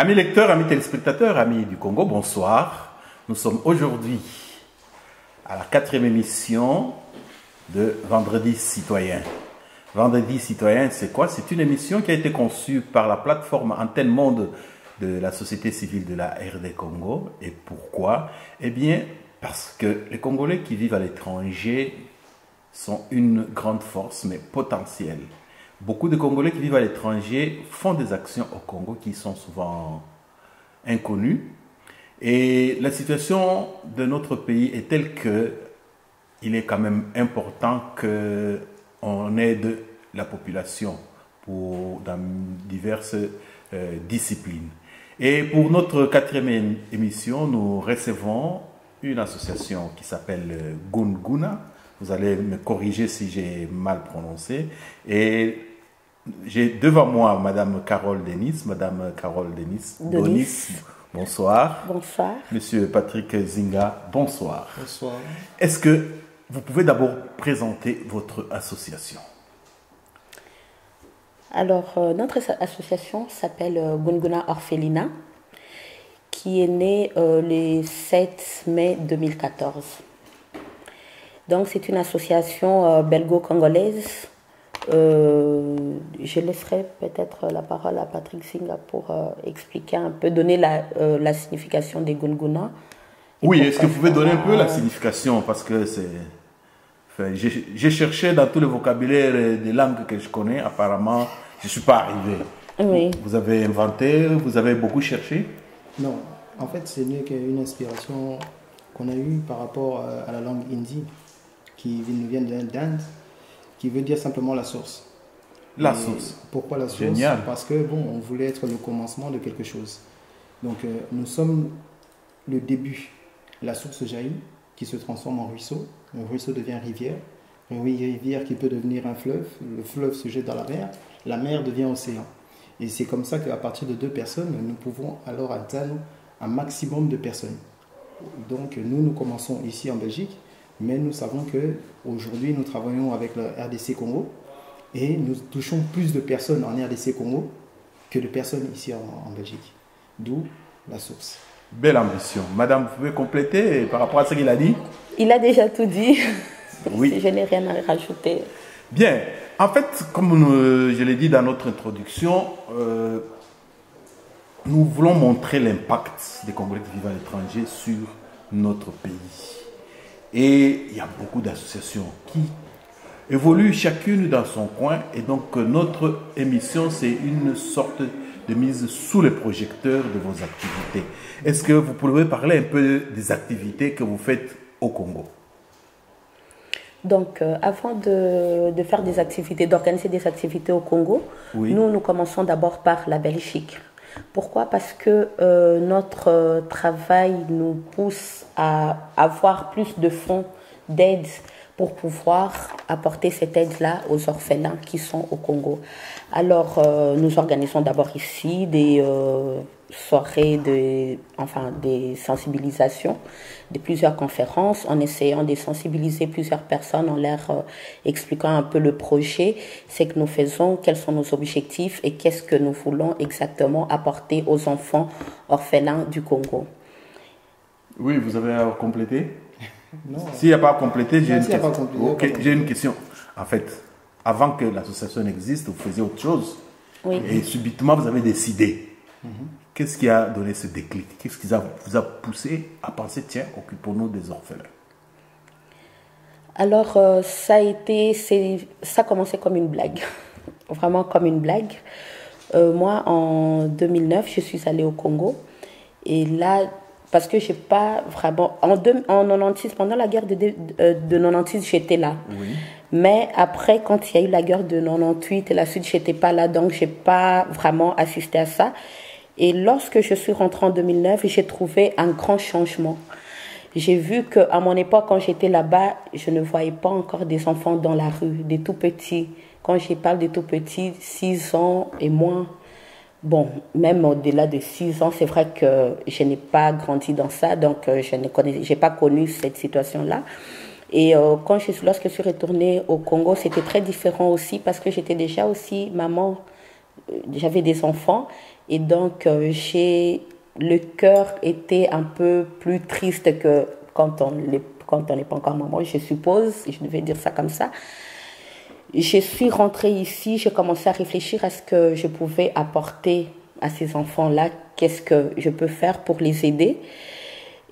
Amis lecteurs, amis téléspectateurs, amis du Congo, bonsoir. Nous sommes aujourd'hui à la 4e émission de Vendredi Citoyen. Vendredi Citoyen, c'est quoi? C'est une émission qui a été conçue par la plateforme Antenne Monde de la société civile de la RD Congo. Et pourquoi? Eh bien, parce que les Congolais qui vivent à l'étranger sont une grande force, mais potentielle. Beaucoup de Congolais qui vivent à l'étranger font des actions au Congo qui sont souvent inconnues. Et la situation de notre pays est telle que il est quand même important qu'on aide la population dans diverses disciplines. Et pour notre 4e émission, nous recevons une association qui s'appelle Gunguna. Vous allez me corriger si j'ai mal prononcé. Et j'ai devant moi Madame Carole Denis. Madame Carole Denis, bonsoir. Bonsoir. Monsieur Patrick Zinga, bonsoir. Bonsoir. Est-ce que vous pouvez d'abord présenter votre association? Alors, notre association s'appelle Gunguna Orphelinat, qui est née le 7 mai 2014. Donc, c'est une association belgo-congolaise. Je laisserai peut-être la parole à Patrick Zinga pour expliquer un peu, donner la signification des Gunguna. Oui, est-ce que vous pouvez donner un peu la signification? Parce que c'est... Enfin, j'ai cherché dans tout le vocabulaire des langues que je connais, apparemment, je ne suis pas arrivé. Oui. Vous avez inventé, vous avez beaucoup cherché? Non, en fait, c'est une inspiration qu'on a eue par rapport à la langue hindi, qui nous vient d'Inde, qui veut dire simplement la source. La source. Pourquoi la source? Génial. Parce que, bon, on voulait être le commencement de quelque chose. Donc, nous sommes le début. La source jaillit, qui se transforme en ruisseau. Le ruisseau devient rivière. Une rivière qui peut devenir un fleuve. Le fleuve se jette dans la mer devient océan. Et c'est comme ça qu'à partir de 2 personnes, nous pouvons alors atteindre un maximum de personnes. Donc, nous commençons ici en Belgique, mais nous savons qu'aujourd'hui, nous travaillons avec le RDC Congo et nous touchons plus de personnes en RDC Congo que de personnes ici en Belgique. D'où la source. Belle ambition. Madame, vous pouvez compléter par rapport à ce qu'il a dit? Il a déjà tout dit. Oui. Je n'ai rien à rajouter. Bien. En fait, comme je l'ai dit dans notre introduction, nous voulons montrer l'impact des Congolais qui vivent à l'étranger sur notre pays. Et il y a beaucoup d'associations qui évoluent chacune dans son coin. Et donc, notre émission, c'est une sorte de mise sous les projecteurs de vos activités. Est-ce que vous pouvez parler un peu des activités que vous faites au Congo? Donc, avant de faire des activités, d'organiser des activités au Congo, oui, nous commençons d'abord par la Belgique. Pourquoi? Parce que notre travail nous pousse à avoir plus de fonds d'aide pour pouvoir apporter cette aide-là aux orphelins qui sont au Congo. Alors, nous organisons d'abord ici des soirées, des sensibilisations, de plusieurs conférences, en essayant de sensibiliser plusieurs personnes, en leur expliquant un peu le projet, ce que nous faisons, quels sont nos objectifs et qu'est-ce que nous voulons exactement apporter aux enfants orphelins du Congo. Oui, vous avez à compléter? Non. S'il n'y a pas à compléter, j'ai une question. En fait, avant que l'association existe, vous faisiez autre chose. Oui. Et subitement, vous avez décidé. Qu'est-ce qui a donné ce déclic? Qu'est-ce qui vous a poussé à penser, tiens, occupons-nous des orphelins? Alors, ça a commencé comme une blague. Vraiment comme une blague. Moi, en 2009, je suis allée au Congo. Et là, parce que je n'ai pas vraiment... En 96, pendant la guerre de 96, j'étais là. Oui. Mais après, quand il y a eu la guerre de 98 et la suite, je n'étais pas là. Donc, je n'ai pas vraiment assisté à ça. Et lorsque je suis rentrée en 2009, j'ai trouvé un grand changement. J'ai vu qu'à mon époque, quand j'étais là-bas, je ne voyais pas encore des enfants dans la rue, des tout petits. Quand je parle de tout petits, 6 ans et moins. Bon, même au-delà de 6 ans, c'est vrai que je n'ai pas grandi dans ça, donc je n'ai pas connu cette situation-là. Et lorsque je suis retournée au Congo, c'était très différent aussi parce que j'étais déjà aussi maman, j'avais des enfants Et donc, le cœur était un peu plus triste que quand on n'est pas encore maman, je suppose, je devais dire ça comme ça. Je suis rentrée ici, j'ai commencé à réfléchir à ce que je pouvais apporter à ces enfants-là, qu'est-ce que je peux faire pour les aider.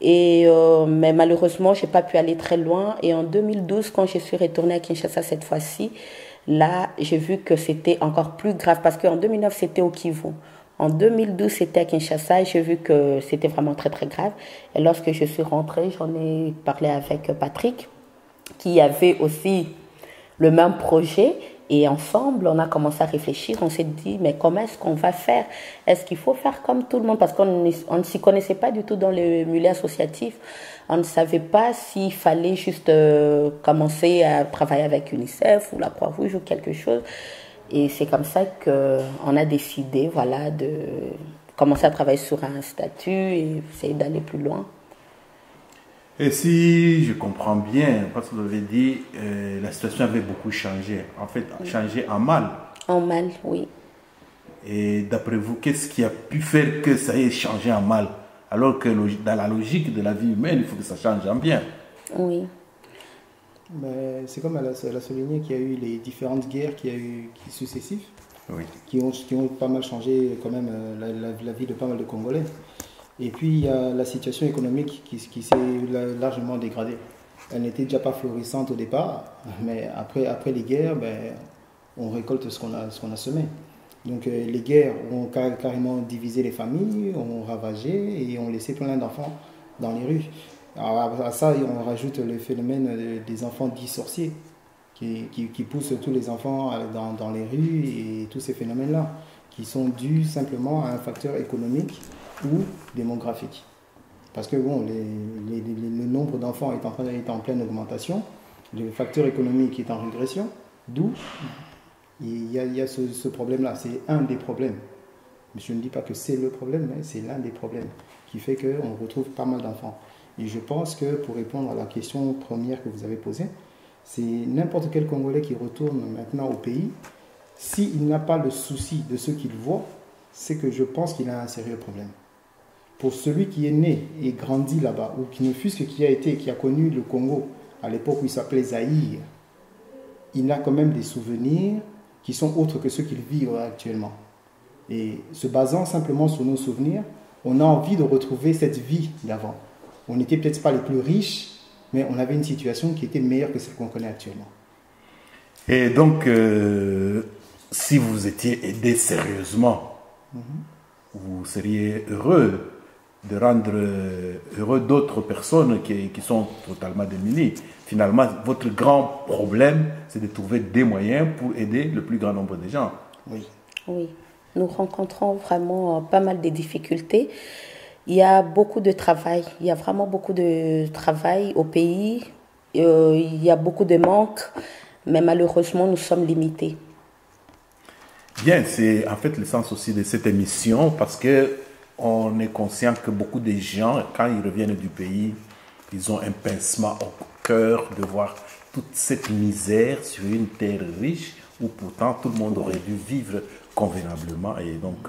Mais malheureusement, je n'ai pas pu aller très loin. Et en 2012, quand je suis retournée à Kinshasa cette fois-ci, là, j'ai vu que c'était encore plus grave parce qu'en 2009, c'était au Kivu. En 2012, c'était à Kinshasa et j'ai vu que c'était vraiment très, très grave. Et lorsque je suis rentrée, j'en ai parlé avec Patrick, qui avait aussi le même projet. Et ensemble, on a commencé à réfléchir. On s'est dit, mais comment est-ce qu'on va faire? Est-ce qu'il faut faire comme tout le monde? Parce qu'on ne s'y connaissait pas du tout dans le milieu associatif. On ne savait pas s'il fallait juste commencer à travailler avec UNICEF ou la Croix-Rouge ou quelque chose. Et c'est comme ça qu'on a décidé, voilà, de commencer à travailler sur un statut et essayer d'aller plus loin. Et si je comprends bien, parce que vous avez dit, la situation avait beaucoup changé. En fait, changé en mal. En mal, oui. Et d'après vous, qu'est-ce qui a pu faire que ça ait changé en mal? Alors que dans la logique de la vie humaine, il faut que ça change en bien. Oui. C'est comme elle a souligné qu'il y a eu les différentes guerres qui successives, oui, qui ont pas mal changé quand même la vie de pas mal de Congolais. Et puis il y a la situation économique qui s'est largement dégradée. Elle n'était déjà pas florissante au départ, mais après les guerres, on récolte ce qu'on a semé. Donc les guerres ont carrément divisé les familles, ont ravagé et ont laissé plein d'enfants dans les rues. Alors à ça, on rajoute le phénomène des enfants dits sorciers qui poussent tous les enfants dans les rues et tous ces phénomènes-là qui sont dus simplement à un facteur économique ou démographique. Parce que bon, le nombre d'enfants est en pleine augmentation, le facteur économique est en régression, d'où il y a ce problème-là. C'est un des problèmes. Je ne dis pas que c'est le problème, mais c'est l'un des problèmes qui fait qu'on retrouve pas mal d'enfants. Et je pense que pour répondre à la question première que vous avez posée, c'est n'importe quel Congolais qui retourne maintenant au pays, s'il n'a pas le souci de ce qu'il voit, c'est que je pense qu'il a un sérieux problème. Pour celui qui est né et grandi là-bas, ou qui ne fût-ce que qui a connu le Congo à l'époque où il s'appelait Zaïre, il a quand même des souvenirs qui sont autres que ceux qu'il vit actuellement. Et se basant simplement sur nos souvenirs, on a envie de retrouver cette vie d'avant. On n'était peut-être pas les plus riches, mais on avait une situation qui était meilleure que celle qu'on connaît actuellement. Et donc, si vous étiez aidé sérieusement, vous seriez heureux de rendre heureux d'autres personnes qui sont totalement démunies. Finalement, votre grand problème, c'est de trouver des moyens pour aider le plus grand nombre de gens. Oui. Oui, nous rencontrons vraiment pas mal de difficultés. Il y a beaucoup de travail, il y a vraiment beaucoup de travail au pays, il y a beaucoup de manques, mais malheureusement, nous sommes limités. Bien, c'est en fait le sens aussi de cette émission, parce qu'on est conscient que beaucoup de gens, quand ils reviennent du pays, ils ont un pincement au cœur de voir toute cette misère sur une terre riche, où pourtant tout le monde aurait dû vivre convenablement. Et donc,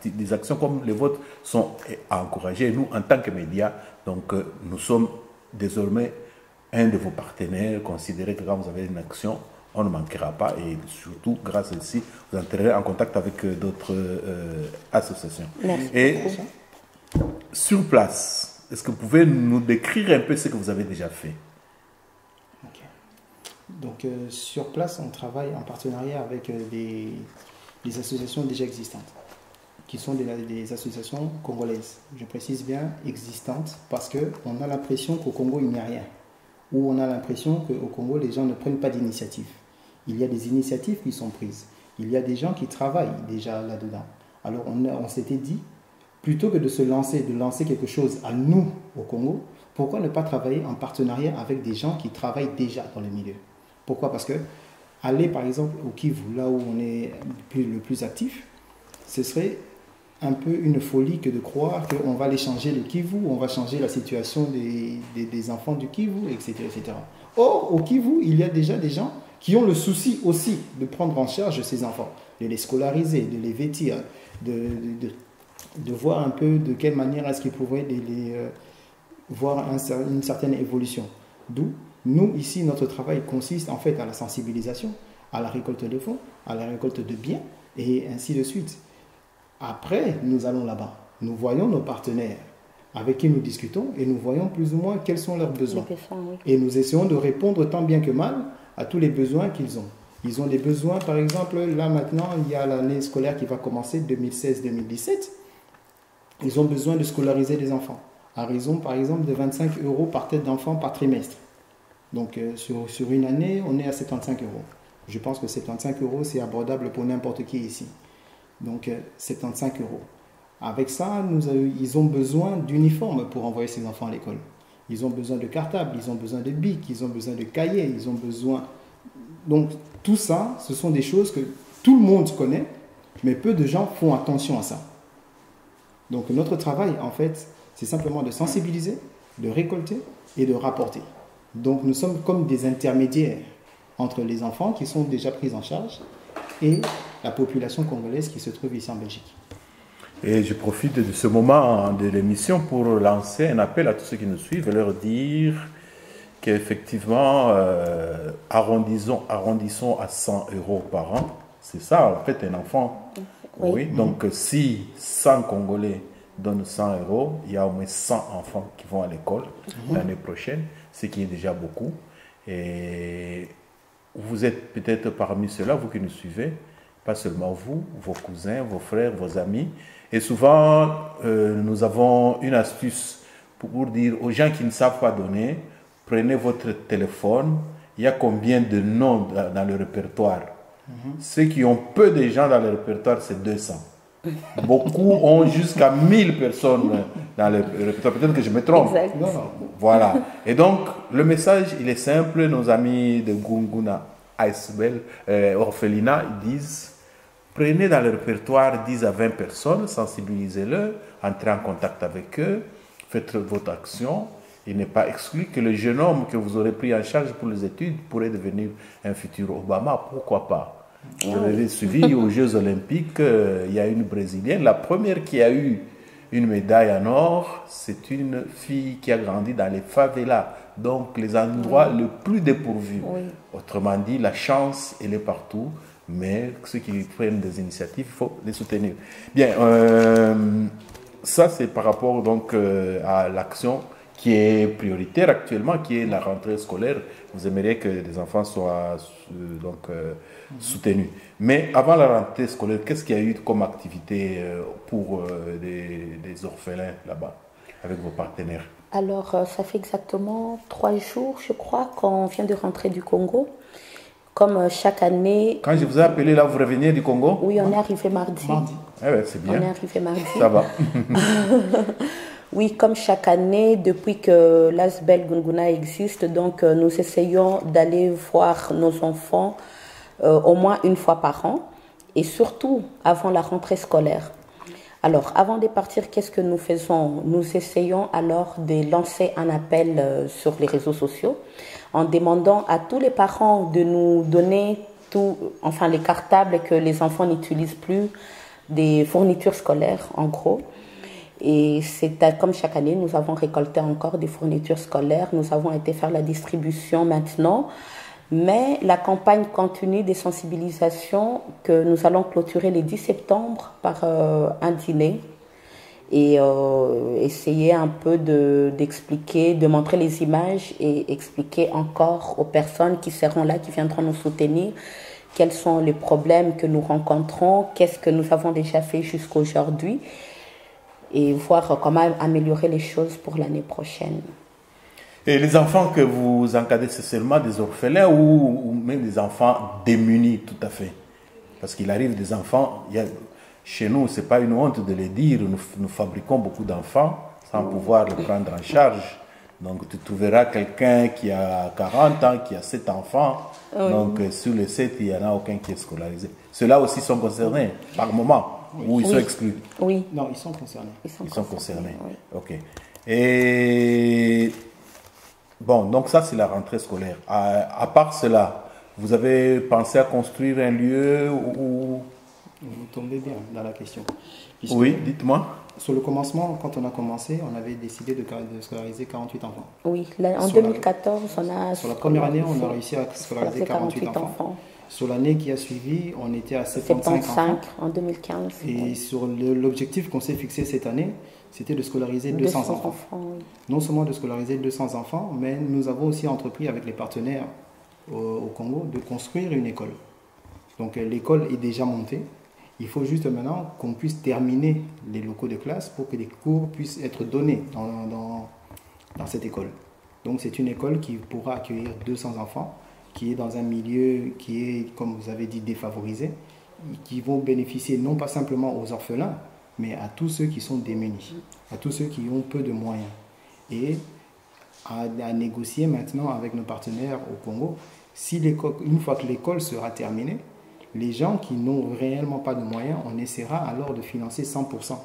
des actions comme les vôtres sont à encourager. Nous, en tant que médias, donc, nous sommes désormais un de vos partenaires. Considérez que quand vous avez une action, on ne manquera pas. Et surtout, grâce à ceci, vous entrerez en contact avec d'autres associations. Merci. Et sur place, est-ce que vous pouvez nous décrire un peu ce que vous avez déjà fait? Donc sur place, on travaille en partenariat avec des associations déjà existantes, qui sont des associations congolaises. Je précise bien existantes, parce qu'on a l'impression qu'au Congo, il n'y a rien. Ou on a l'impression qu'au Congo, les gens ne prennent pas d'initiative. Il y a des initiatives qui sont prises. Il y a des gens qui travaillent déjà là-dedans. Alors on s'était dit, plutôt que de lancer quelque chose à nous au Congo, pourquoi ne pas travailler en partenariat avec des gens qui travaillent déjà dans le milieu? Pourquoi? Parce que aller par exemple au Kivu, là où on est le plus actif, ce serait un peu une folie que de croire qu'on va aller changer le Kivu, on va changer la situation des enfants du Kivu, etc., etc. Or, au Kivu, il y a déjà des gens qui ont le souci aussi de prendre en charge ces enfants, de les scolariser, de les vêtir, de voir un peu de quelle manière est-ce qu'ils pourraient voir une certaine évolution. D'où, nous, ici, notre travail consiste en fait à la sensibilisation, à la récolte de fonds, à la récolte de biens, et ainsi de suite. Après, nous allons là-bas. Nous voyons nos partenaires avec qui nous discutons et nous voyons plus ou moins quels sont leurs besoins. Oui. Et nous essayons de répondre tant bien que mal à tous les besoins qu'ils ont. Ils ont des besoins, par exemple, là maintenant, il y a l'année scolaire qui va commencer, 2016-2017. Ils ont besoin de scolariser des enfants, à raison, par exemple, de 25 € par tête d'enfant par trimestre. Donc, sur une année, on est à 75 €. Je pense que 75 €, c'est abordable pour n'importe qui ici. Donc, 75 €. Avec ça, ils ont besoin d'uniformes pour envoyer ces enfants à l'école. Ils ont besoin de cartables, ils ont besoin de bics, ils ont besoin de cahiers, ils ont besoin... Donc, tout ça, ce sont des choses que tout le monde connaît, mais peu de gens font attention à ça. Donc, notre travail, en fait, c'est simplement de sensibiliser, de récolter et de rapporter. Donc, nous sommes comme des intermédiaires entre les enfants qui sont déjà pris en charge et la population congolaise qui se trouve ici en Belgique. Et je profite de ce moment de l'émission pour lancer un appel à tous ceux qui nous suivent et leur dire qu'effectivement, arrondissons à 100 € par an. C'est ça, en fait, un enfant. Oui. Donc, si 100 Congolais donnent 100 €, il y a au moins 100 enfants qui vont à l'école l'année prochaine, ce qui est déjà beaucoup. Et vous êtes peut-être parmi ceux-là, vous qui nous suivez, pas seulement vous, vos cousins, vos frères, vos amis. Et souvent, nous avons une astuce pour dire aux gens qui ne savent pas donner, prenez votre téléphone, il y a combien de noms dans le répertoire. Ceux qui ont peu de gens dans le répertoire, c'est 200. Beaucoup ont jusqu'à 1000 personnes dans le répertoire. Peut-être que je me trompe. Exact. Voilà. Et donc, le message, il est simple. Nos amis de Gunguna Aisbel, Orphelinat, ils disent, prenez dans le répertoire 10 à 20 personnes, sensibilisez-le, entrez en contact avec eux, faites votre action. Il n'est pas exclu que le jeune homme que vous aurez pris en charge pour les études pourrait devenir un futur Obama. Pourquoi pas? Je l'avais suivi aux Jeux Olympiques, il y a une Brésilienne. La première qui a eu une médaille en or, c'est une fille qui a grandi dans les favelas, donc les endroits les plus dépourvus. Autrement dit, la chance, elle est partout, mais ceux qui prennent des initiatives, il faut les soutenir. Bien, ça c'est par rapport donc à l'action qui est prioritaire actuellement, qui est la rentrée scolaire. Vous aimeriez que les enfants soient soutenus. Mais avant la rentrée scolaire, qu'est-ce qu'il y a eu comme activité pour des orphelins là-bas, avec vos partenaires? Alors, ça fait exactement 3 jours, je crois, qu'on vient de rentrer du Congo. Comme chaque année... Quand je vous ai appelé, là, vous reveniez du Congo? Oui, on est arrivé mardi. Ah ouais, c'est bien. On est arrivé mardi. Ça va. Oui, comme chaque année, depuis que l'Asbel Gunguna existe, donc nous essayons d'aller voir nos enfants au moins une fois par an, et surtout avant la rentrée scolaire. Alors, avant de partir, qu'est-ce que nous faisons? Nous essayons alors de lancer un appel sur les réseaux sociaux en demandant à tous les parents de nous donner les cartables que les enfants n'utilisent plus, des fournitures scolaires en gros. Et c'est comme chaque année, nous avons récolté encore des fournitures scolaires. Nous avons été faire la distribution maintenant. Mais la campagne continue de sensibilisation que nous allons clôturer le 10 septembre par un dîner et essayer un peu d'expliquer, de montrer les images et expliquer encore aux personnes qui seront là, qui viendront nous soutenir, quels sont les problèmes que nous rencontrons, qu'est-ce que nous avons déjà fait jusqu'à aujourd'hui et voir comment améliorer les choses pour l'année prochaine. Et les enfants que vous encadrez, c'est seulement des orphelins ou même des enfants démunis, tout à fait? Parce qu'il arrive des enfants, chez nous, ce n'est pas une honte de le dire, nous fabriquons beaucoup d'enfants sans pouvoir les prendre en charge. Donc tu trouveras quelqu'un qui a 40 ans, qui a 7 enfants, donc sur les 7, il n'y en a aucun qui est scolarisé. Ceux-là aussi sont concernés par moment, ou ils sont exclus? Oui. Non, ils sont concernés. Ils sont concernés. Oui. Ok. Et bon, donc ça c'est la rentrée scolaire. À part cela, Vous avez pensé à construire un lieu où... Vous tombez bien dans la question. Oui, dites-moi. Sur le commencement, quand on a commencé, on avait décidé de scolariser 48 enfants. Oui, là, en 2014, on a... Sur la première année, on a réussi à scolariser 48 enfants. Sur l'année qui a suivi, on était à 75 enfants. En 2015. Et sur l'objectif qu'on s'est fixé cette année, c'était de scolariser 200 enfants. Oui. Non seulement de scolariser 200 enfants, mais nous avons aussi entrepris avec les partenaires au Congo de construire une école. Donc l'école est déjà montée. Il faut juste maintenant qu'on puisse terminer les locaux de classe pour que les cours puissent être donnés dans cette école. Donc c'est une école qui pourra accueillir 200 enfants, qui est dans un milieu qui est, comme vous avez dit, défavorisé, qui vont bénéficier non pas simplement aux orphelins, mais à tous ceux qui sont démunis, à tous ceux qui ont peu de moyens. Et à négocier maintenant avec nos partenaires au Congo, si une fois que l'école sera terminée, les gens qui n'ont réellement pas de moyens, on essaiera alors de financer 100%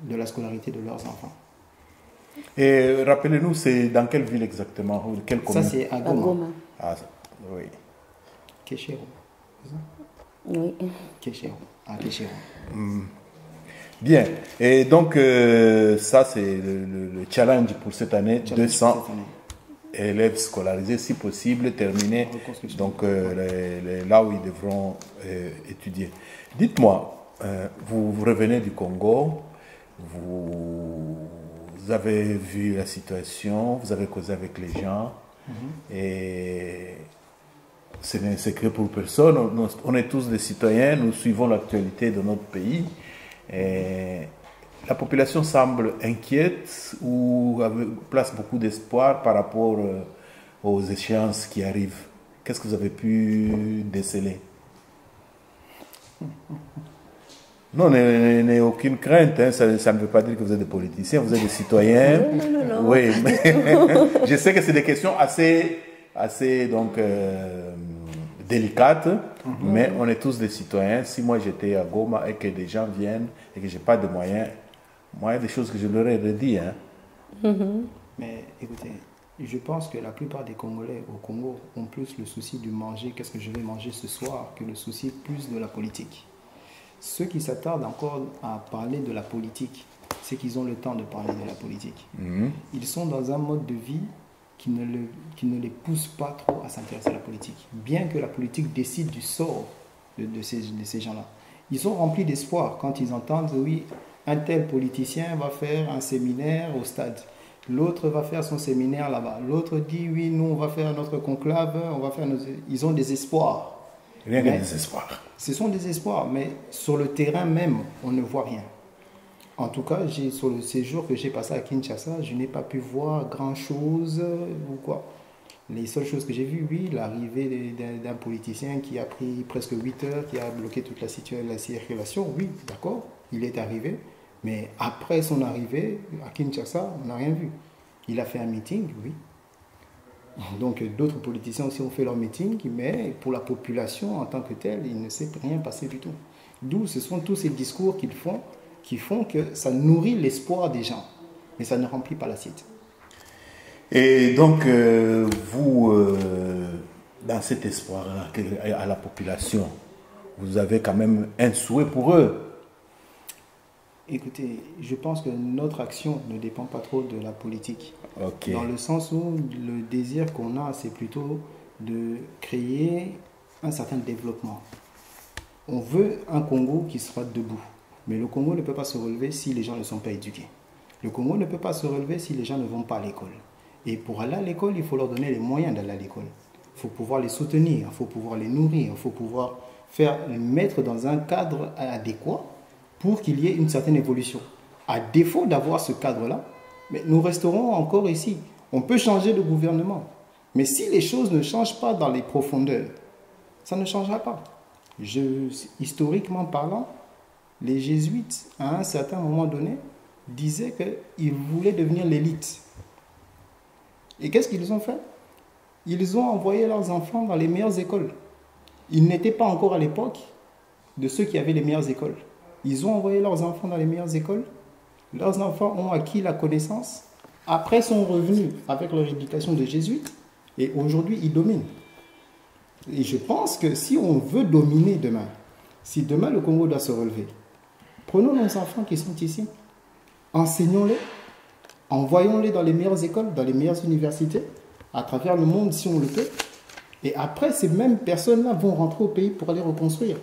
de la scolarité de leurs enfants. Et rappelez-nous, c'est dans quelle ville exactement, ou quelle commune? Ça, c'est à Goma. Ah, oui. Kéchéro. Oui. Kéchéro. À Kéchéro. Bien. Et donc, ça, c'est le challenge pour cette année. 200 élèves scolarisés, si possible, terminés, donc là où ils devront étudier. Dites-moi, vous revenez du Congo, vous avez vu la situation, vous avez causé avec les gens, et ce n'est un secret pour personne, on est tous des citoyens, nous suivons l'actualité de notre pays, et la population semble inquiète ou place beaucoup d'espoir par rapport aux échéances qui arrivent. Qu'est-ce que vous avez pu déceler? Non, n'ayez aucune crainte. Hein. Ça ne veut pas dire que vous êtes des politiciens, vous êtes des citoyens. Non. Oui, mais je sais que c'est des questions assez donc, délicates, mais on est tous des citoyens. Si moi j'étais à Goma et que des gens viennent et que je n'ai pas de moyens, moi, il y a des choses que je leur ai redit. Hein. Mais écoutez, je pense que la plupart des Congolais au Congo ont plus le souci du manger, qu'est-ce que je vais manger ce soir, que le souci plus de la politique. Ceux qui s'attardent encore à parler de la politique, c'est qu'ils ont le temps de parler de la politique. Ils sont dans un mode de vie qui ne les pousse pas trop à s'intéresser à la politique. Bien que la politique décide du sort de ces gens-là. Ils sont remplis d'espoir quand ils entendent, oui, un tel politicien va faire un séminaire au stade. L'autre va faire son séminaire là-bas. L'autre dit, oui, nous, on va faire notre conclave, on va faire nos... Ils ont des espoirs. Rien que des espoirs. Ce sont des espoirs, mais sur le terrain même, on ne voit rien. En tout cas, sur le séjour que j'ai passé à Kinshasa, je n'ai pas pu voir grand-chose ou quoi. Les seules choses que j'ai vues, oui, l'arrivée d'un politicien qui a pris presque 8 heures, qui a bloqué toute la circulation, oui, d'accord, il est arrivé. Mais après son arrivée à Kinshasa, on n'a rien vu. Il a fait un meeting, oui. Donc d'autres politiciens aussi ont fait leur meeting, mais pour la population en tant que telle, il ne s'est rien passé du tout. D'où ce sont tous ces discours qu'ils font, qui font que ça nourrit l'espoir des gens, mais ça ne remplit pas l'assiette. Et donc, vous, dans cet espoir à la population, vous avez quand même un souhait pour eux. Écoutez, je pense que notre action ne dépend pas trop de la politique. Okay. Dans le sens où le désir qu'on a, c'est plutôt de créer un certain développement. On veut un Congo qui sera debout. Mais le Congo ne peut pas se relever si les gens ne sont pas éduqués. Le Congo ne peut pas se relever si les gens ne vont pas à l'école. Et pour aller à l'école, il faut leur donner les moyens d'aller à l'école. Il faut pouvoir les soutenir, il faut pouvoir les nourrir, il faut pouvoir les mettre dans un cadre adéquat pour qu'il y ait une certaine évolution. À défaut d'avoir ce cadre-là, mais nous resterons encore ici. On peut changer de gouvernement. Mais si les choses ne changent pas dans les profondeurs, ça ne changera pas. Historiquement parlant, les jésuites, à un certain moment donné, disaient qu'ils voulaient devenir l'élite. Et qu'est-ce qu'ils ont fait? Ils ont envoyé leurs enfants dans les meilleures écoles. Ils n'étaient pas encore à l'époque de ceux qui avaient les meilleures écoles. Ils ont envoyé leurs enfants dans les meilleures écoles. Leurs enfants ont acquis la connaissance. Après, sont revenus avec leur éducation de jésuites. Et aujourd'hui, ils dominent. Et je pense que si on veut dominer demain, si demain le Congo doit se relever, prenons nos enfants qui sont ici, enseignons-les, envoyons-les dans les meilleures écoles, dans les meilleures universités, à travers le monde si on le peut. Et après, ces mêmes personnes-là vont rentrer au pays pour aller reconstruire.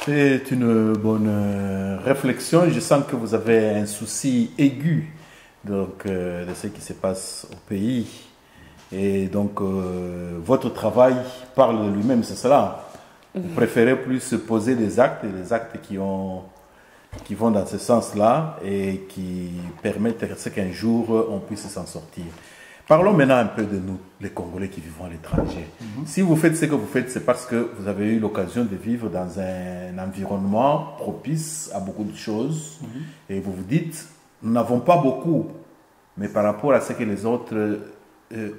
C'est une bonne réflexion. Je sens que vous avez un souci aigu donc, de ce qui se passe au pays. Et donc, votre travail parle de lui-même, c'est cela. Vous préférez plus se poser des actes, et les actes qui vont dans ce sens-là et qui permettent à ce qu'un jour, on puisse s'en sortir. Parlons maintenant un peu de nous, les Congolais qui vivons à l'étranger. Si vous faites ce que vous faites, c'est parce que vous avez eu l'occasion de vivre dans un environnement propice à beaucoup de choses. Et vous vous dites, nous n'avons pas beaucoup, mais par rapport à ce que les autres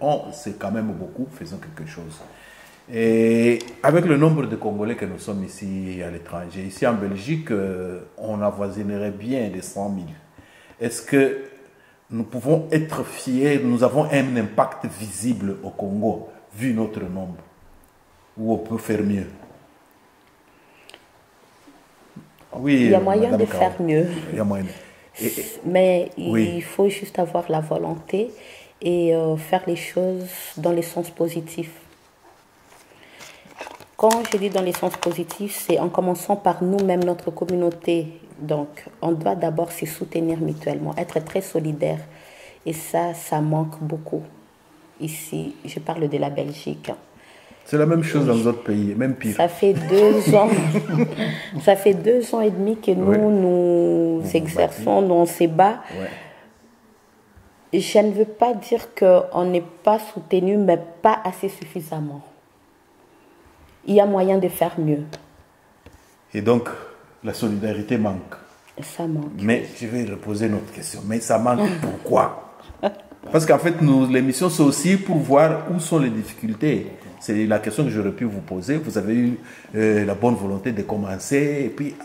ont, c'est quand même beaucoup, faisons quelque chose. Et avec le nombre de Congolais que nous sommes ici à l'étranger, ici en Belgique, on avoisinerait bien les 100 000. Est-ce que nous pouvons être fiers, nous avons un impact visible au Congo, vu notre nombre, ou on peut faire mieux? Oui, il y a moyen de faire mieux. Il y a moyen. Mais oui. Il faut juste avoir la volonté et faire les choses dans les sens positifs. Quand je dis dans les sens positifs, c'est en commençant par nous-mêmes, notre communauté. Donc, on doit d'abord se soutenir mutuellement, être très solidaire. Et ça manque beaucoup. Ici, je parle de la Belgique. C'est la même chose dans d'autres pays, même pire. Ça fait 2 ans, ça fait 2 ans et demi que nous exerçons, nous on se bat. Je ne veux pas dire qu'on n'est pas soutenu, mais pas assez suffisamment. Il y a moyen de faire mieux. Et donc, la solidarité manque. Ça manque. Mais je vais reposer une autre question. Mais ça manque pourquoi? Parce qu'en fait, l'émission, c'est aussi pour voir où sont les difficultés. C'est la question que j'aurais pu vous poser. Vous avez eu la bonne volonté de commencer, et puis,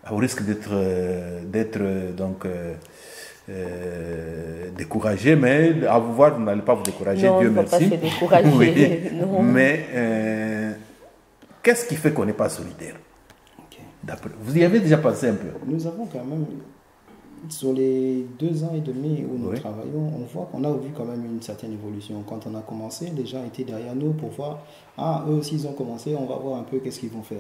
au risque d'être donc découragé, mais à vous voir, vous n'allez pas vous décourager, non, Dieu merci. Non, on ne peut pas se décourager. Oui. Non. Mais qu'est-ce qui fait qu'on n'est pas solidaire? Vous y avez déjà pensé un peu? Nous avons quand même, sur les 2 ans et demi où nous travaillons, on voit qu'on a vu quand même une certaine évolution. Quand on a commencé, les gens étaient derrière nous pour voir, eux aussi ils ont commencé, on va voir un peu qu'est-ce qu'ils vont faire.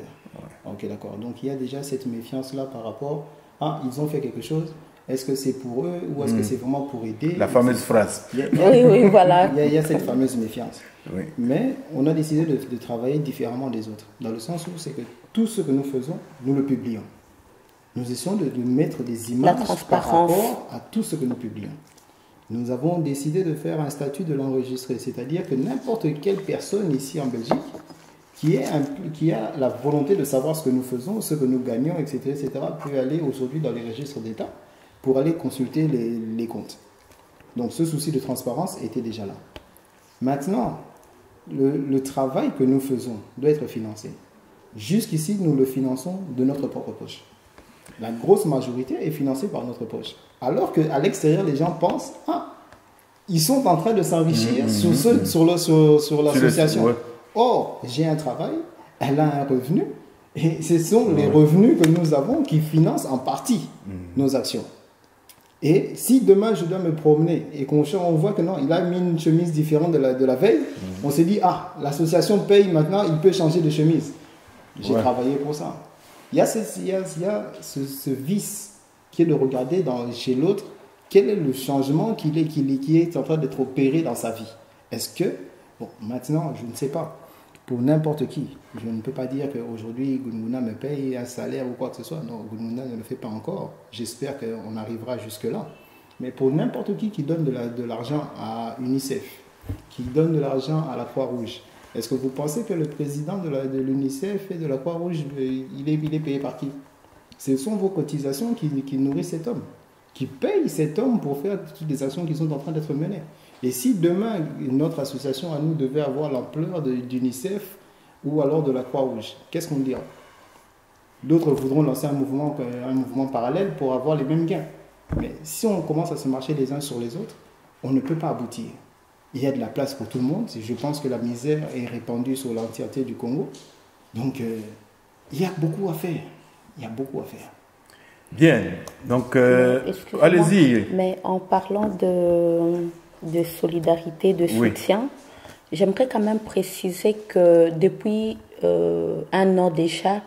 Ok, d'accord. Donc il y a déjà cette méfiance-là par rapport ils ont fait quelque chose. Est-ce que c'est pour eux ou est-ce que c'est vraiment pour aider? La fameuse phrase. Oui, voilà. Il y a cette fameuse méfiance. Oui. Mais on a décidé de travailler différemment des autres. Dans le sens où c'est que tout ce que nous faisons, nous le publions. Nous essayons de mettre des images par rapport à tout ce que nous publions. Nous avons décidé de faire un statut de l'enregistré. C'est-à-dire que n'importe quelle personne ici en Belgique qui a la volonté de savoir ce que nous faisons, ce que nous gagnons, etc., peut aller aujourd'hui dans les registres d'État pour aller consulter les comptes. Donc ce souci de transparence était déjà là. Maintenant, le travail que nous faisons doit être financé. Jusqu'ici, nous le finançons de notre propre poche. La grosse majorité est financée par notre poche. Alors qu'à l'extérieur, les gens pensent, ils sont en train de s'enrichir sur l'association. Or, j'ai un travail, elle a un revenu, et ce sont les revenus que nous avons qui financent en partie nos actions. Et si demain je dois me promener et qu'on voit que non, il a mis une chemise différente de la veille, on se dit, l'association paye maintenant, il peut changer de chemise. J'ai travaillé pour ça. Il y a ce vice qui est de regarder chez l'autre quel est le changement qui est en train d'être opéré dans sa vie. Est-ce que, maintenant, je ne sais pas. Pour n'importe qui, je ne peux pas dire qu'aujourd'hui, Gunmuna me paye un salaire ou quoi que ce soit. Non, Gunmuna ne le fait pas encore. J'espère qu'on arrivera jusque-là. Mais pour n'importe qui donne de l'argent à UNICEF, qui donne de l'argent à la Croix-Rouge, est-ce que vous pensez que le président de l'UNICEF et de la Croix-Rouge, il est payé par qui? Ce sont vos cotisations qui nourrissent cet homme, qui payent cet homme pour faire toutes les actions qui sont en train d'être menées. Et si demain, notre association à nous devait avoir l'ampleur d'UNICEF ou alors de la Croix-Rouge, qu'est-ce qu'on dira? D'autres voudront lancer un mouvement parallèle pour avoir les mêmes gains. Mais si on commence à se marcher les uns sur les autres, on ne peut pas aboutir. il y a de la place pour tout le monde. Je pense que la misère est répandue sur l'entièreté du Congo. Donc, il y a beaucoup à faire. Il y a beaucoup à faire. Bien, donc Excusez-moi, allez-y. Mais en parlant de solidarité, de soutien, j'aimerais quand même préciser que depuis un an déjà,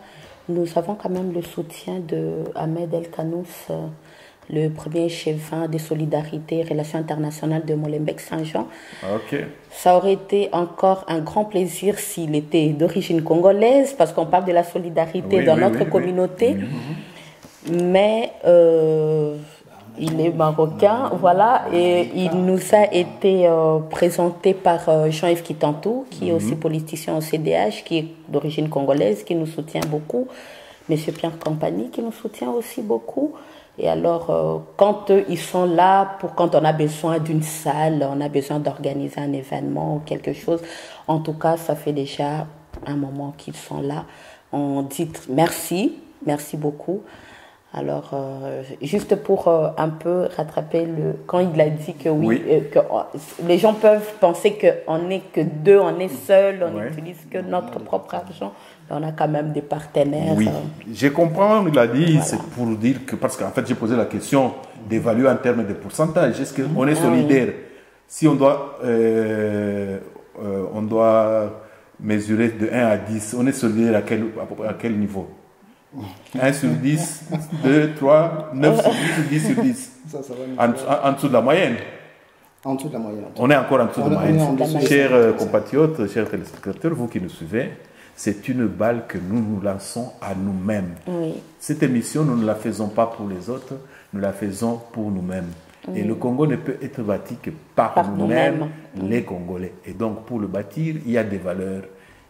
nous avons quand même le soutien de Ahmed El Kanous, le premier chef de solidarité et relations internationales de Molenbeek-Saint-Jean. Ok. Ça aurait été encore un grand plaisir s'il était d'origine congolaise, parce qu'on parle de la solidarité dans notre communauté. Mais il est marocain, voilà, et il nous a été présenté par Jean-Yves Kitantou, qui est aussi politicien au CDH, qui est d'origine congolaise, qui nous soutient beaucoup. Monsieur Pierre Campagny, qui nous soutient aussi beaucoup. Et alors, quand ils sont là, quand on a besoin d'une salle, on a besoin d'organiser un événement ou quelque chose, en tout cas, ça fait déjà un moment qu'ils sont là. On dit merci, merci beaucoup. Alors, juste pour un peu rattraper quand il a dit que que les gens peuvent penser qu'on n'est que deux, on est seul, on n'utilise que notre propre argent. On a quand même des partenaires. Oui, je comprends, il a dit, voilà. C'est pour dire que, parce qu'en fait, j'ai posé la question d'évaluer en termes de pourcentage. Est-ce qu'on est solidaire? Si on doit mesurer de 1 à 10, on est solidaire à quel niveau? 1 sur 10, 2, 3, 9 sur 10 ou 10 sur 10. En dessous de la moyenne. En dessous de la moyenne. On est encore en dessous de la moyenne. Chers compatriotes, chers téléspectateurs, vous qui nous suivez, c'est une balle que nous nous lançons à nous-mêmes. Oui. Cette émission, nous ne la faisons pas pour les autres, nous la faisons pour nous-mêmes. Et le Congo ne peut être bâti que par nous-mêmes, les Congolais. Et donc, pour le bâtir, il y a des valeurs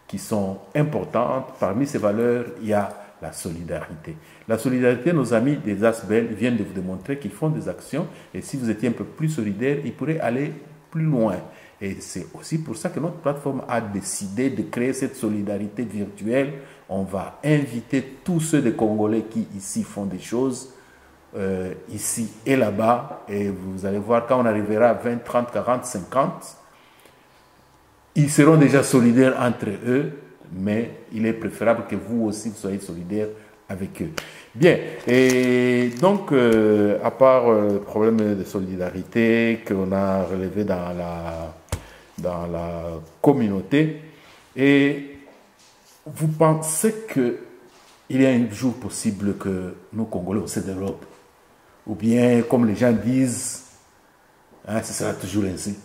qui sont importantes. Parmi ces valeurs, il y a la solidarité. La solidarité, nos amis des Asbel viennent de vous démontrer qu'ils font des actions. Et si vous étiez un peu plus solidaire, ils pourraient aller plus loin. Et c'est aussi pour ça que notre plateforme a décidé de créer cette solidarité virtuelle. On va inviter tous ceux des Congolais qui ici font des choses, ici et là-bas. Et vous allez voir, quand on arrivera à 20, 30, 40, 50, ils seront déjà solidaires entre eux, mais il est préférable que vous aussi vous soyez solidaires avec eux. Bien, et donc, à part le problème de solidarité qu'on a relevé dans la communauté, et vous pensez qu'il y a un jour possible que nous, Congolais, on se développe? Ou bien, comme les gens disent, hein, ce sera toujours ainsi?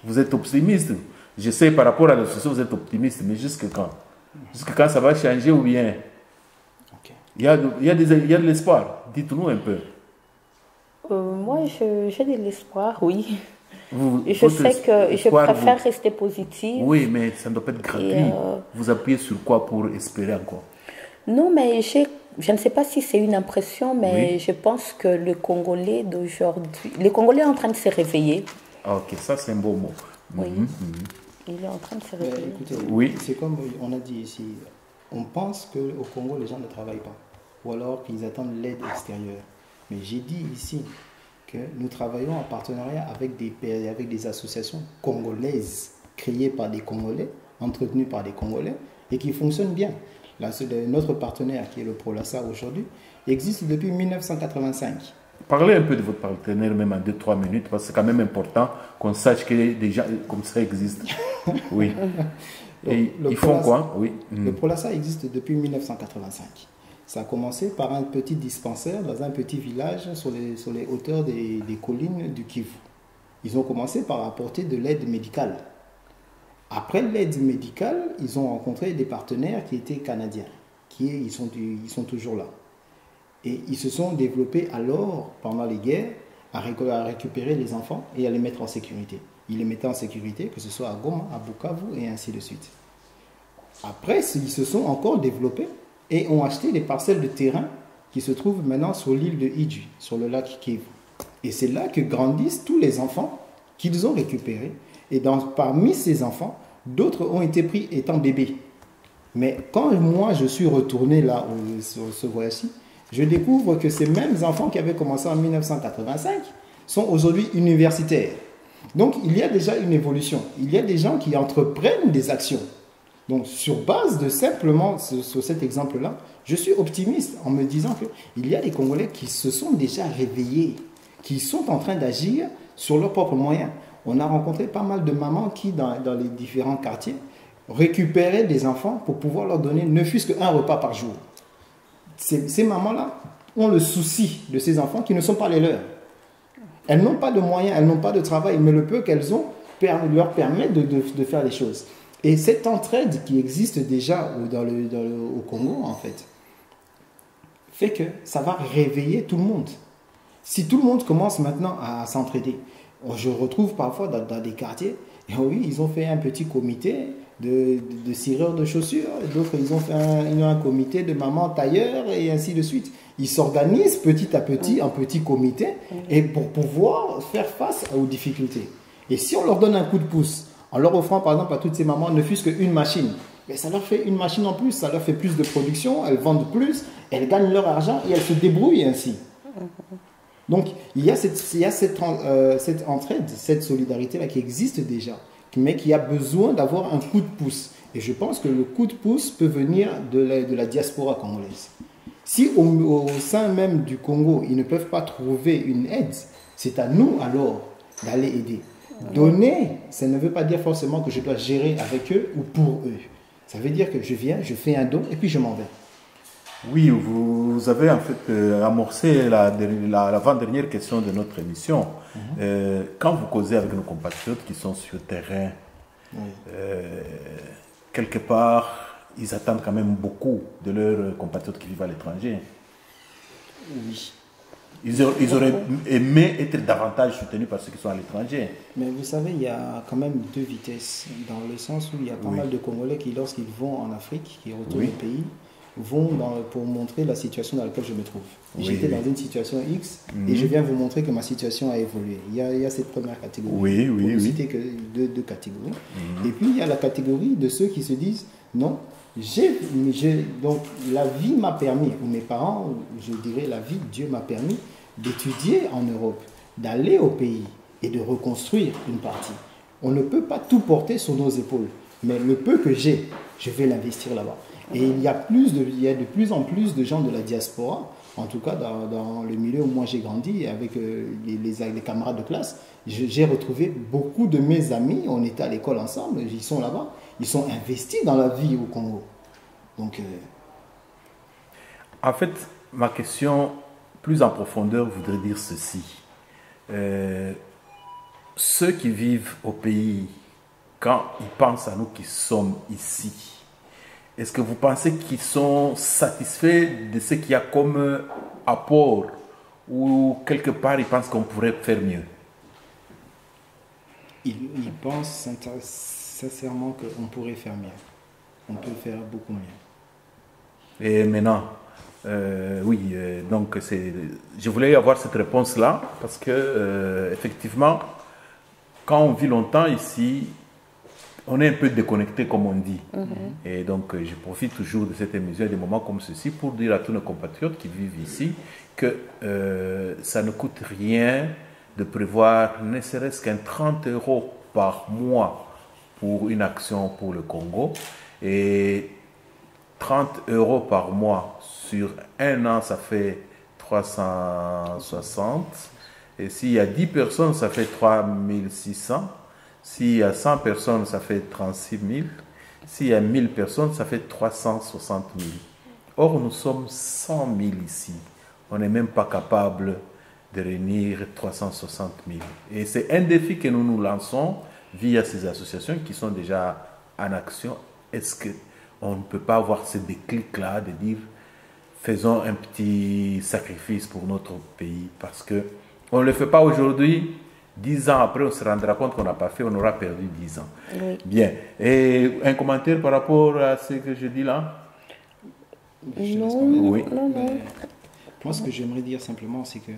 Vous êtes optimiste? Je sais, par rapport à la société, vous êtes optimiste, mais jusque quand? Jusque quand ça va changer ou bien? Il y a de l'espoir. Dites-nous un peu. Moi, j'ai de l'espoir, oui. Je sais que je préfère rester positive. Oui, mais ça ne doit pas être gratuit. Vous appuyez sur quoi pour espérer encore? Non, mais je ne sais pas si c'est une impression, mais je pense que le Congolais d'aujourd'hui, le Congolais est en train de se réveiller. Ok, ça c'est un beau mot. Oui. Il est en train de se réveiller. Écoutez, c'est comme on a dit ici, on pense qu'au Congo, les gens ne travaillent pas, ou alors qu'ils attendent l'aide extérieure. Mais j'ai dit ici que nous travaillons en partenariat avec des associations congolaises, créées par des Congolais, entretenues par des Congolais, et qui fonctionnent bien. Notre partenaire, qui est le Prolassa aujourd'hui, existe depuis 1985. Parlez un peu de votre partenaire, même en 2-3 minutes, parce que c'est quand même important qu'on sache que des gens comme ça existent. Oui. Et ils font quoi? Oui. Le Prolassa existe depuis 1985. Ça a commencé par un petit dispensaire dans un petit village sur les hauteurs des collines du Kivu. Ils ont commencé par apporter de l'aide médicale. Après l'aide médicale, ils ont rencontré des partenaires qui étaient canadiens, ils sont toujours là. Et ils se sont développés alors, pendant les guerres, à récupérer les enfants et à les mettre en sécurité. Ils les mettaient en sécurité, que ce soit à Goma, à Bukavu et ainsi de suite. Après, ils se sont encore développés et ont acheté des parcelles de terrain qui se trouvent maintenant sur l'île de Idju, sur le lac Kivu. Et c'est là que grandissent tous les enfants qu'ils ont récupérés. Et parmi ces enfants, d'autres ont été pris étant bébés. Mais quand moi je suis retourné là, sur ce voyage-ci, je découvre que ces mêmes enfants qui avaient commencé en 1985 sont aujourd'hui universitaires. Donc, il y a déjà une évolution. Il y a des gens qui entreprennent des actions. Donc, sur base de simplement sur cet exemple-là, je suis optimiste en me disant qu'il y a des Congolais qui se sont déjà réveillés, qui sont en train d'agir sur leurs propres moyens. On a rencontré pas mal de mamans qui, dans les différents quartiers, récupéraient des enfants pour pouvoir leur donner ne fût-ce qu'un repas par jour. Ces mamans-là ont le souci de ces enfants qui ne sont pas les leurs. Elles n'ont pas de moyens, elles n'ont pas de travail, mais le peu qu'elles ont leur permet de faire les choses. Et cette entraide qui existe déjà au Congo, en fait que ça va réveiller tout le monde. Si tout le monde commence maintenant à s'entraider, je retrouve parfois dans des quartiers, et oui, ils ont fait un petit comité de cireurs de chaussures, d'autres ils ont fait un comité de mamans tailleurs, et ainsi de suite. Ils s'organisent petit à petit en petits comités, et pour pouvoir faire face aux difficultés. Et si on leur donne un coup de pouce, en leur offrant par exemple à toutes ces mamans ne fût-ce qu'une machine, mais ça leur fait une machine en plus, ça leur fait plus de production, elles vendent plus, elles gagnent leur argent et elles se débrouillent ainsi. Donc il y a cette entraide, cette solidarité-là qui existe déjà, mais qui a besoin d'avoir un coup de pouce. Et je pense que le coup de pouce peut venir de la diaspora congolaise. Si au sein même du Congo, ils ne peuvent pas trouver une aide, c'est à nous alors d'aller aider. Donner, ça ne veut pas dire forcément que je dois gérer avec eux ou pour eux. Ça veut dire que je viens, je fais un don et puis je m'en vais. Oui, vous avez en fait amorcé l'avant-dernière question de notre émission. Quand vous causez avec nos compatriotes qui sont sur le terrain, quelque part, ils attendent quand même beaucoup de leurs compatriotes qui vivent à l'étranger. Oui. Ils auraient aimé être davantage soutenus par ceux qui sont à l'étranger. Mais vous savez, il y a quand même deux vitesses, dans le sens où il y a pas mal de Congolais qui, lorsqu'ils vont en Afrique, qui retournent au pays, vont pour montrer la situation dans laquelle je me trouve. J'étais dans une situation X et je viens vous montrer que ma situation a évolué. Il y a cette première catégorie. Pour ne citer que deux catégories. Et puis il y a la catégorie de ceux qui se disent non, donc la vie m'a permis, ou mes parents, je dirais la vie, Dieu m'a permis d'étudier en Europe, d'aller au pays et de reconstruire une partie. On ne peut pas tout porter sur nos épaules, mais le peu que j'ai, je vais l'investir là-bas. Et il y a de plus en plus de gens de la diaspora, en tout cas dans le milieu où moi j'ai grandi, avec les camarades de classe. J'ai retrouvé beaucoup de mes amis, on était à l'école ensemble, ils sont là-bas, ils sont investis dans la vie au Congo. Donc, en fait, ma question plus en profondeur voudrait dire ceci. Ceux qui vivent au pays, quand ils pensent à nous qui sommes ici, est-ce que vous pensez qu'ils sont satisfaits de ce qu'il y a comme apport ou quelque part ils pensent qu'on pourrait faire mieux? Ils pensent sincèrement qu'on pourrait faire mieux. On peut faire beaucoup mieux. Et maintenant, donc je voulais avoir cette réponse-là parce que effectivement, quand on vit longtemps ici, on est un peu déconnecté comme on dit. Et donc je profite toujours de cette émission et des moments comme ceci pour dire à tous nos compatriotes qui vivent ici que ça ne coûte rien de prévoir ne serait-ce qu'un 30 € par mois pour une action pour le Congo. Et 30 € par mois sur un an, ça fait 360. Et s'il y a 10 personnes, ça fait 3600. S'il y a 100 personnes, ça fait 36 000. S'il y a 1000 personnes, ça fait 360 000. Or, nous sommes 100 000 ici. On n'est même pas capable de réunir 360 000. Et c'est un défi que nous nous lançons via ces associations qui sont déjà en action. Est-ce qu'on ne peut pas avoir ce déclic-là de dire faisons un petit sacrifice pour notre pays parce qu'on ne le fait pas aujourd'hui, 10 ans après on se rendra compte qu'on n'a pas fait, on aura perdu 10 ans. Oui. Bien. Et un commentaire par rapport à ce que je dis là? Non. Moi ce que j'aimerais dire simplement c'est que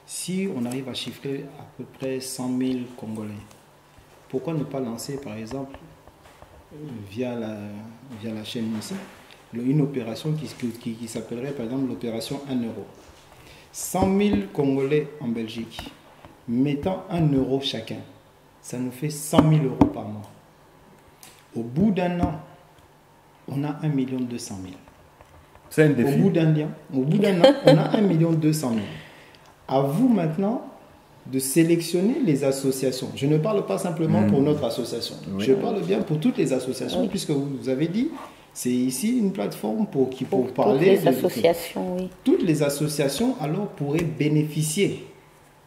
si on arrive à chiffrer à peu près 100 000 Congolais, pourquoi ne pas lancer par exemple via la chaîne ici, une opération qui s'appellerait par exemple l'opération 1 €. 100 000 Congolais en Belgique, mettant 1 € chacun, ça nous fait 100 000 euros par mois. Au bout d'un an, on a 1 200 000. C'est un défi. Au bout d'un an, on a 1 200 000. À vous maintenant de sélectionner les associations. Je ne parle pas simplement pour notre association. Oui. Je parle bien pour toutes les associations, puisque vous avez dit, c'est ici une plateforme pour parler toutes les associations, oui. Toutes les associations alors pourraient bénéficier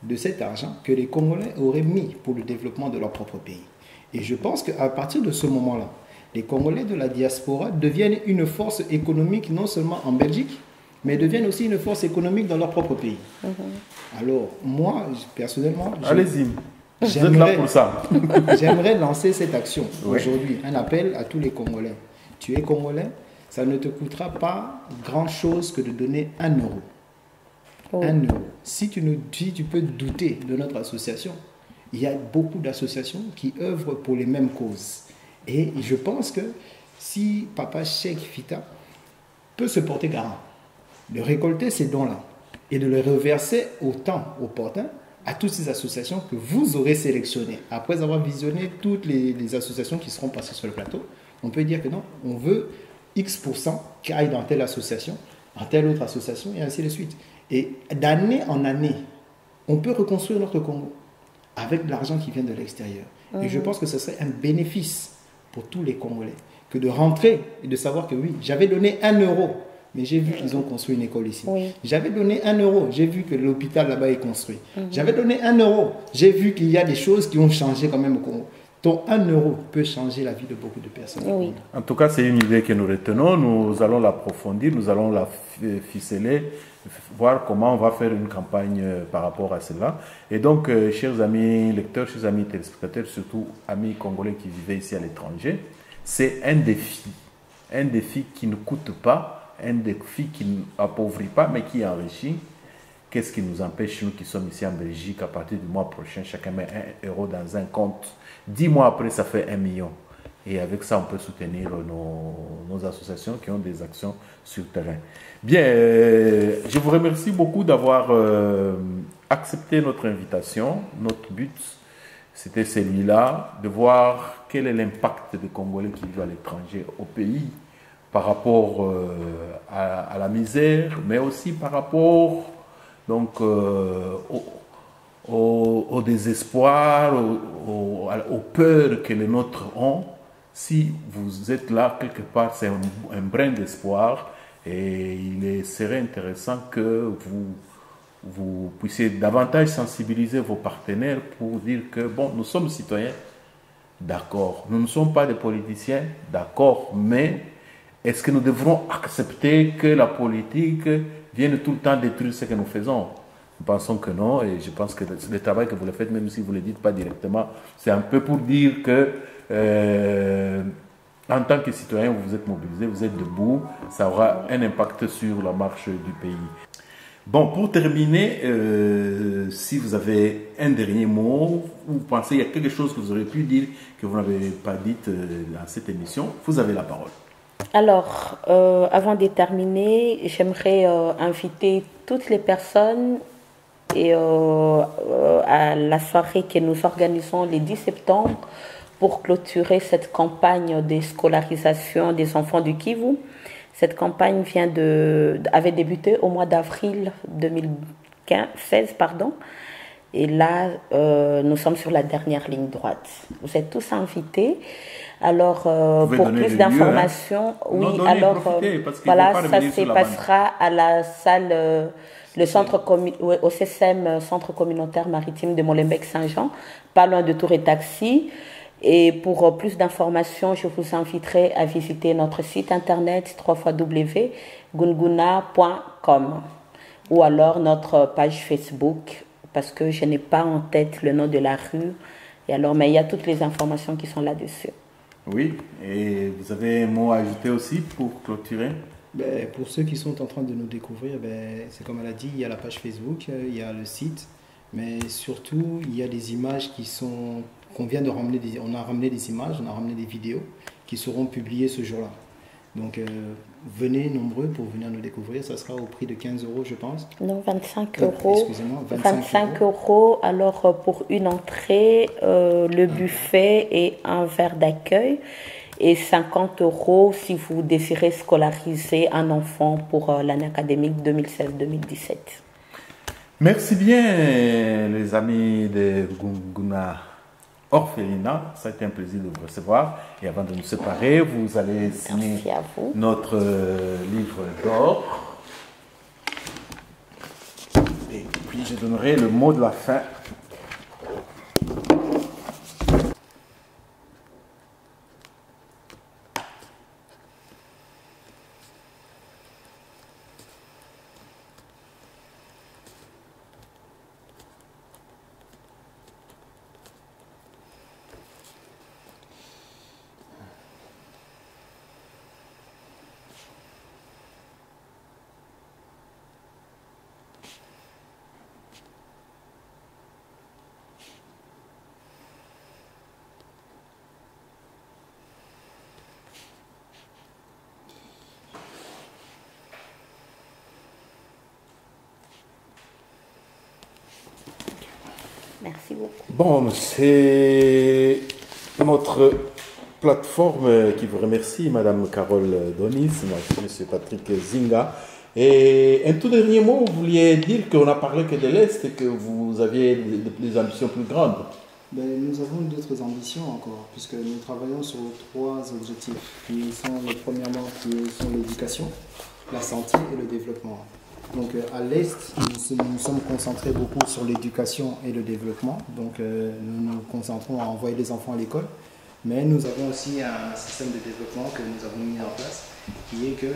de cet argent que les Congolais auraient mis pour le développement de leur propre pays. Et je pense qu'à partir de ce moment-là, les Congolais de la diaspora deviennent une force économique non seulement en Belgique, mais deviennent aussi une force économique dans leur propre pays. Alors, moi, personnellement, allez-y, vous êtes là pour ça. J'aimerais lancer cette action Oui. aujourd'hui, un appel à tous les Congolais. Tu es Congolais, ça ne te coûtera pas grand-chose que de donner 1 euro. Oui. 1 euro. Si tu peux douter de notre association, il y a beaucoup d'associations qui œuvrent pour les mêmes causes. Et je pense que si Papa Cheikh Fita peut se porter garant, de récolter ces dons-là et de les reverser au temps opportun à toutes ces associations que vous aurez sélectionnées. Après avoir visionné toutes les associations qui seront passées sur le plateau, on peut dire que non, on veut X% qui aille dans telle association, dans telle autre association, et ainsi de suite. Et d'année en année, on peut reconstruire notre Congo avec de l'argent qui vient de l'extérieur. Et je pense que ce serait un bénéfice pour tous les Congolais que de rentrer et de savoir que oui, j'avais donné 1 euro, mais j'ai vu qu'ils ont construit une école ici. Oui. J'avais donné 1 euro, j'ai vu que l'hôpital là-bas est construit. J'avais donné 1 euro, j'ai vu qu'il y a des choses qui ont changé quand même au Congo. Ton 1 euro peut changer la vie de beaucoup de personnes. Oui. En tout cas, c'est une idée que nous retenons. Nous allons l'approfondir, nous allons la ficeler, voir comment on va faire une campagne par rapport à cela. Et donc, chers amis lecteurs, chers amis téléspectateurs, surtout amis congolais qui vivaient ici à l'étranger, c'est un défi qui ne coûte pas, un défi qui n'appauvrit pas, mais qui enrichit. Qu'est-ce qui nous empêche, nous qui sommes ici en Belgique, à partir du mois prochain, chacun met 1 euro dans un compte. 10 mois après, ça fait 1 million. Et avec ça, on peut soutenir nos associations qui ont des actions sur le terrain. Bien, je vous remercie beaucoup d'avoir accepté notre invitation. Notre but, c'était celui-là, de voir quel est l'impact des Congolais qui vivent à l'étranger au pays par rapport à la misère, mais aussi par rapport donc, au désespoir, aux peurs que les nôtres ont. Si vous êtes là quelque part, c'est un brin d'espoir et il serait intéressant que vous puissiez davantage sensibiliser vos partenaires pour dire que, bon, nous sommes citoyens, d'accord, nous ne sommes pas des politiciens, d'accord, mais est-ce que nous devrons accepter que la politique vienne tout le temps détruire ce que nous faisons? Nous pensons que non, et je pense que le travail que vous le faites, même si vous ne le dites pas directement, c'est un peu pour dire que en tant que citoyen, vous vous êtes mobilisé, vous êtes debout, ça aura un impact sur la marche du pays. Bon, pour terminer, si vous avez un dernier mot, vous pensez qu'il y a quelque chose que vous auriez pu dire que vous n'avez pas dit dans cette émission, vous avez la parole. Alors, avant de terminer, j'aimerais inviter toutes les personnes à la soirée que nous organisons le 10 septembre pour clôturer cette campagne de scolarisation des enfants du Kivu. Cette campagne avait débuté au mois d'avril 2016, et là, nous sommes sur la dernière ligne droite. Vous êtes tous invités. Alors, pour plus d'informations, oui, alors voilà, ça se passera à la salle, au CSM, Centre communautaire maritime de Molenbeek-Saint-Jean, pas loin de Tour et Taxi. Et pour plus d'informations, je vous inviterai à visiter notre site internet www.gunguna.com ou alors notre page Facebook, parce que je n'ai pas en tête le nom de la rue. Et alors, mais il y a toutes les informations qui sont là-dessus. Oui, et vous avez un mot à ajouter aussi pour clôturer? Pour ceux qui sont en train de nous découvrir, c'est comme elle a dit, il y a la page Facebook, il y a le site, mais surtout, il y a des images qu'on vient de ramener, on a ramené des images, on a ramené des vidéos qui seront publiées ce jour-là. Donc, venez nombreux pour venir nous découvrir. Ça sera au prix de 15 euros, je pense. Non, 25 euros. Excusez-moi, 25 euros. Alors, pour une entrée, le buffet et un verre d'accueil. Et 50 euros si vous désirez scolariser un enfant pour l'année académique 2016-2017. Merci bien, les amis de Gunguna Orphelinat. Ça a été un plaisir de vous recevoir. Et avant de nous séparer, vous allez signer notre livre d'or. Et puis, je donnerai le mot de la fin. Merci beaucoup. Bon, c'est notre plateforme qui vous remercie, Madame Carole Donis, Monsieur Patrick Zinga. Et un tout dernier mot, vous vouliez dire qu'on a parlé que de l'Est et que vous aviez des ambitions plus grandes. Ben, nous avons d'autres ambitions encore, puisque nous travaillons sur 3 objectifs, qui sont premièrement qui sont l'éducation, la santé et le développement. Donc à l'Est, nous sommes concentrés beaucoup sur l'éducation et le développement. Donc nous nous concentrons à envoyer les enfants à l'école. Mais nous avons aussi un système de développement que nous avons mis en place, qui est que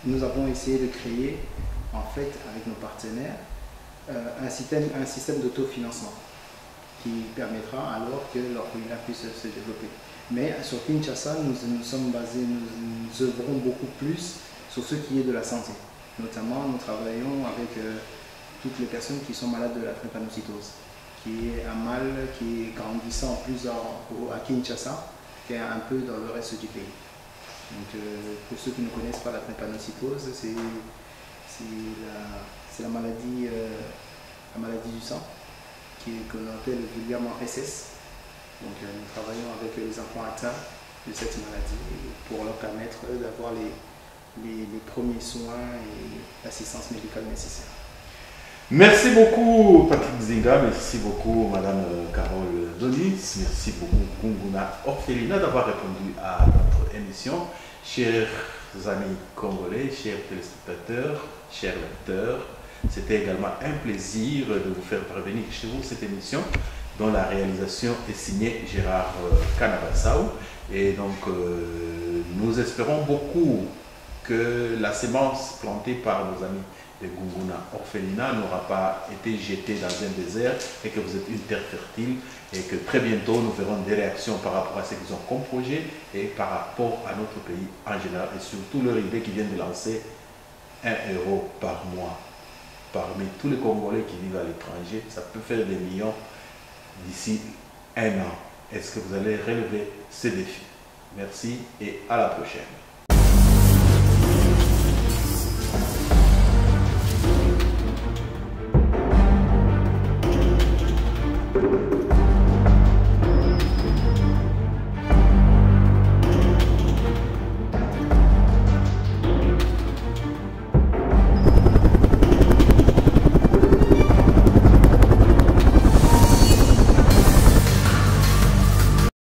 nous avons essayé de créer, en fait, avec nos partenaires, un système d'autofinancement qui permettra alors que l'orphelinat puisse se développer. Mais sur Kinshasa, nous sommes basés, nous œuvrons beaucoup plus sur ce qui est de la santé. Notamment, nous travaillons avec toutes les personnes qui sont malades de la drépanocytose, qui est un mal qui est grandissant plus à Kinshasa qu'un peu dans le reste du pays. Donc, pour ceux qui ne connaissent pas la drépanocytose, c'est la maladie du sang qu'on appelle vulgairement SS. Donc, nous travaillons avec les enfants atteints de cette maladie pour leur permettre d'avoir les premiers soins et l'assistance médicale nécessaire. Merci beaucoup Patrick Zinga, merci beaucoup Madame Carole Donis, merci beaucoup Gunguna Orphelinat d'avoir répondu à notre émission. Chers amis congolais, chers téléspectateurs, chers lecteurs, c'était également un plaisir de vous faire parvenir chez vous cette émission dont la réalisation est signée Gérard Kanabassau. Et donc nous espérons beaucoup que la sémence plantée par nos amis de Gunguna Orphelinat n'aura pas été jetée dans un désert et que vous êtes une terre fertile et que très bientôt nous verrons des réactions par rapport à ce qu'ils ont comme projet et par rapport à notre pays en général et surtout leur idée qui vient de lancer 1 euro par mois. Parmi tous les Congolais qui vivent à l'étranger, ça peut faire des millions d'ici 1 an. Est-ce que vous allez relever ce défi? Merci et à la prochaine. Thank you.